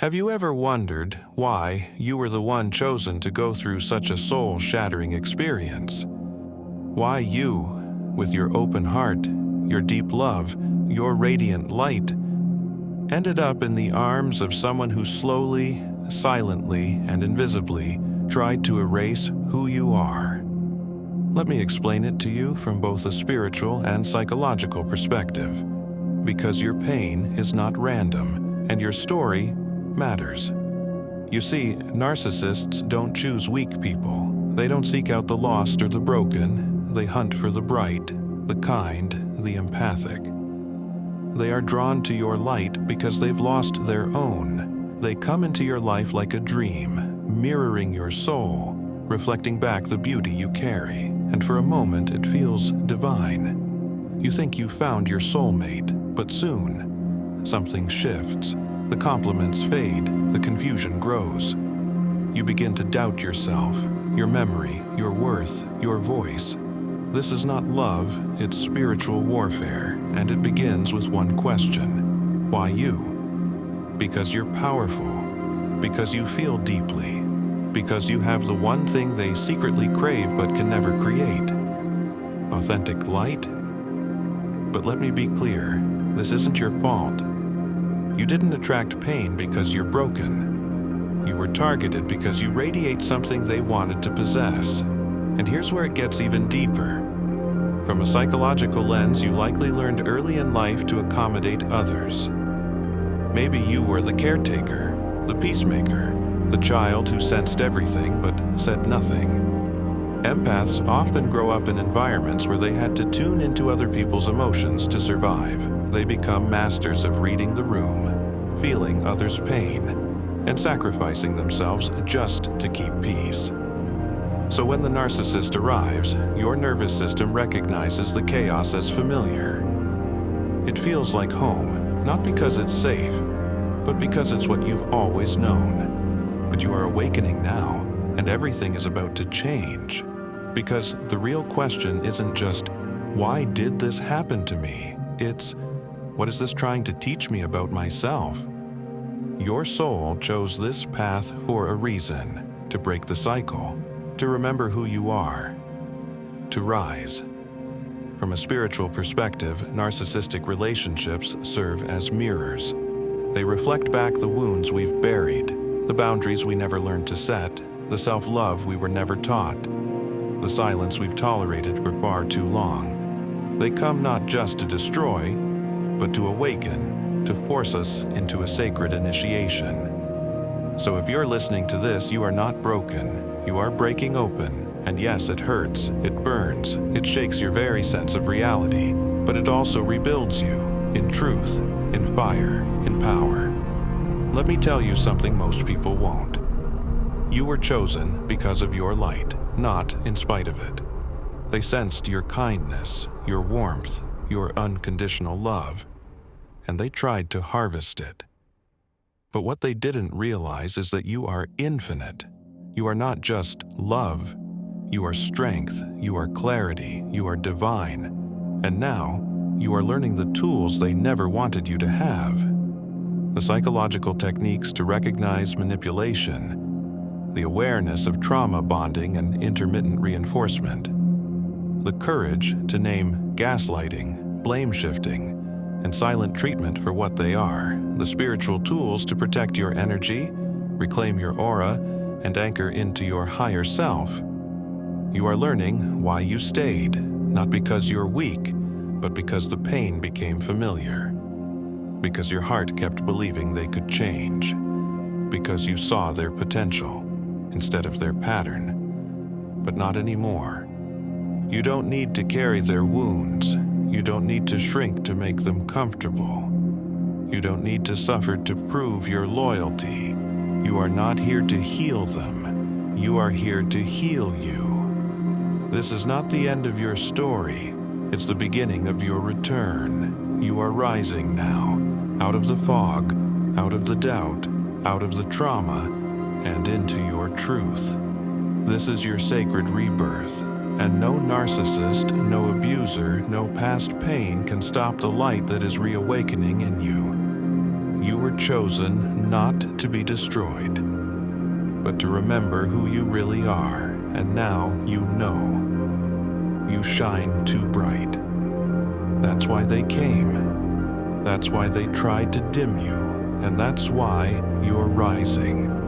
Have you ever wondered why you were the one chosen to go through such a soul-shattering experience? Why you, with your open heart, your deep love, your radiant light, ended up in the arms of someone who slowly, silently, and invisibly tried to erase who you are? Let me explain it to you from both a spiritual and psychological perspective. Because your pain is not random, and your story matters. You see, narcissists don't choose weak people. They don't seek out the lost or the broken. They hunt for the bright, the kind, the empathic. They are drawn to your light because they've lost their own. They come into your life like a dream, mirroring your soul, reflecting back the beauty you carry, and for a moment it feels divine. You think you found your soulmate, but soon, something shifts. The compliments fade, the confusion grows. You begin to doubt yourself, your memory, your worth, your voice. This is not love, it's spiritual warfare, and it begins with one question. Why you? Because you're powerful, because you feel deeply, because you have the one thing they secretly crave but can never create. Authentic light? But let me be clear, this isn't your fault. You didn't attract pain because you're broken. You were targeted because you radiate something they wanted to possess. And here's where it gets even deeper. From a psychological lens, you likely learned early in life to accommodate others. Maybe you were the caretaker, the peacemaker, the child who sensed everything but said nothing. Empaths often grow up in environments where they had to tune into other people's emotions to survive. They become masters of reading the room, feeling others' pain, and sacrificing themselves just to keep peace. So when the narcissist arrives, your nervous system recognizes the chaos as familiar. It feels like home, not because it's safe, but because it's what you've always known. But you are awakening now, and everything is about to change. Because the real question isn't just, why did this happen to me? It's, what is this trying to teach me about myself? Your soul chose this path for a reason, to break the cycle, to remember who you are, to rise. From a spiritual perspective, narcissistic relationships serve as mirrors. They reflect back the wounds we've buried, the boundaries we never learned to set, the self-love we were never taught, the silence we've tolerated for far too long. They come not just to destroy, but to awaken, to force us into a sacred initiation. So if you're listening to this, you are not broken. You are breaking open. And yes, it hurts, it burns, it shakes your very sense of reality, but it also rebuilds you in truth, in fire, in power. Let me tell you something most people won't. You were chosen because of your light, not in spite of it. They sensed your kindness, your warmth, your unconditional love, and they tried to harvest it. But what they didn't realize is that you are infinite. You are not just love. You are strength, you are clarity, you are divine. And now, you are learning the tools they never wanted you to have. The psychological techniques to recognize manipulation, the awareness of trauma bonding and intermittent reinforcement, the courage to name gaslighting, blame shifting, and silent treatment for what they are, the spiritual tools to protect your energy, reclaim your aura, and anchor into your higher self. You are learning why you stayed, not because you're weak, but because the pain became familiar. Because your heart kept believing they could change. Because you saw their potential instead of their pattern. But not anymore. You don't need to carry their wounds. You don't need to shrink to make them comfortable. You don't need to suffer to prove your loyalty. You are not here to heal them. You are here to heal you. This is not the end of your story. It's the beginning of your return. You are rising now, out of the fog, out of the doubt, out of the trauma, and into your truth. This is your sacred rebirth, and no narcissist, no abuser, no past pain can stop the light that is reawakening in you. You were chosen not to be destroyed, but to remember who you really are, and now you know. You shine too bright. That's why they came. That's why they tried to dim you, and that's why you're rising.